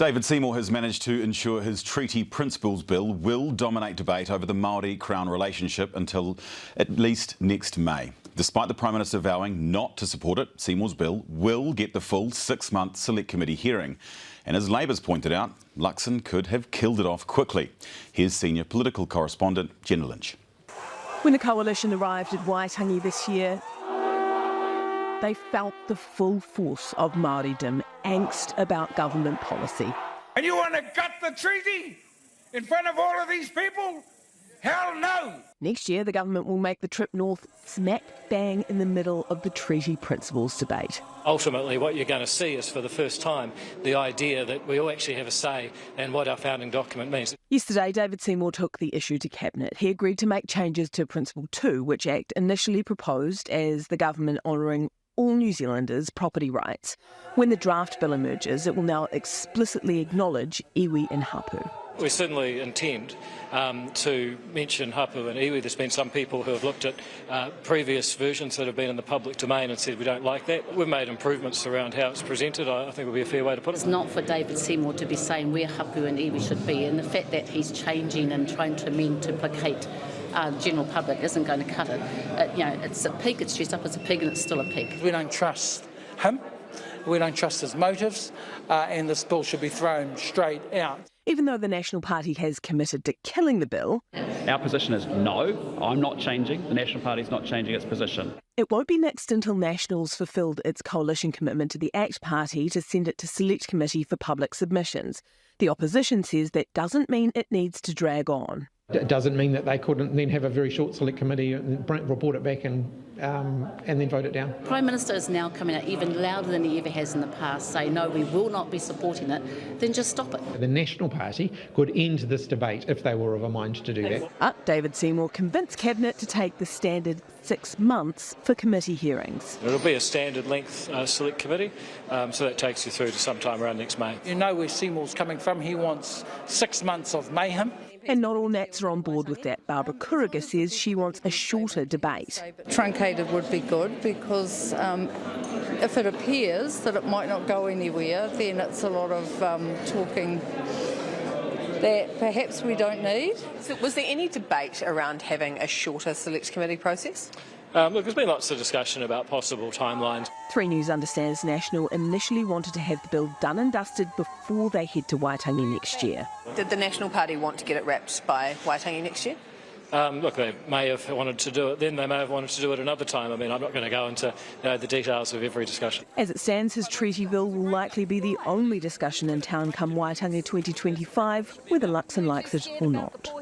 David Seymour has managed to ensure his Treaty Principles Bill will dominate debate over the Māori-Crown relationship until at least next May. Despite the Prime Minister vowing not to support it, Seymour's bill will get the full 6-month Select Committee hearing. And as Labour's pointed out, Luxon could have killed it off quickly. Here's Senior Political Correspondent Jenna Lynch. When the coalition arrived at Waitangi this year, they felt the full force of Māoridom angst about government policy. And you want to gut the treaty in front of all of these people? Hell no! Next year, the government will make the trip north smack bang in the middle of the treaty principles debate. Ultimately, what you're going to see is, for the first time, the idea that we all actually have a say in what our founding document means. Yesterday, David Seymour took the issue to Cabinet. He agreed to make changes to Principle 2, which Act initially proposed as the government honouring all New Zealanders' property rights. When the draft bill emerges, it will now explicitly acknowledge iwi and hapu. We certainly intend to mention hapu and iwi. There's been some people who have looked at previous versions that have been in the public domain and said we don't like that. We've made improvements around how it's presented. I think would be a fair way to put it. It's not for David Seymour to be saying where hapu and iwi should be, and the fact that he's changing and trying to amend to placate general public isn't going to cut it. It's a pig, it's dressed up as a pig and it's still a pig. We don't trust him, we don't trust his motives, and this bill should be thrown straight out. Even though the National Party has committed to killing the bill, our position is no, I'm not changing, the National Party's not changing its position. It won't be next until Nationals fulfilled its coalition commitment to the ACT Party to send it to Select Committee for public submissions. The opposition says that doesn't mean it needs to drag on. It doesn't mean that they couldn't then have a very short Select Committee and report it back and then vote it down. Prime Minister is now coming out even louder than he ever has in the past, saying no, we will not be supporting it. Then just stop it. The National Party could end this debate if they were of a mind to do that. But David Seymour convinced Cabinet to take the standard 6 months for committee hearings. It'll be a standard length Select Committee, so that takes you through to sometime around next May. You know where Seymour's coming from. He wants 6 months of mayhem. And not all Nats are on board with that. Barbara Kuriga says she wants a shorter debate. Truncated would be good because if it appears that it might not go anywhere, then it's a lot of talking that perhaps we don't need. So was there any debate around having a shorter Select Committee process? Look, there's been lots of discussion about possible timelines. 3 News understands National initially wanted to have the bill done and dusted before they head to Waitangi next year. Did the National Party want to get it wrapped by Waitangi next year? Look, they may have wanted to do it then, they may have wanted to do it another time. I mean, I'm not going to go into the details of every discussion. As it stands, his treaty bill will likely be the only discussion in town come Waitangi 2025, whether Luxon likes it or not.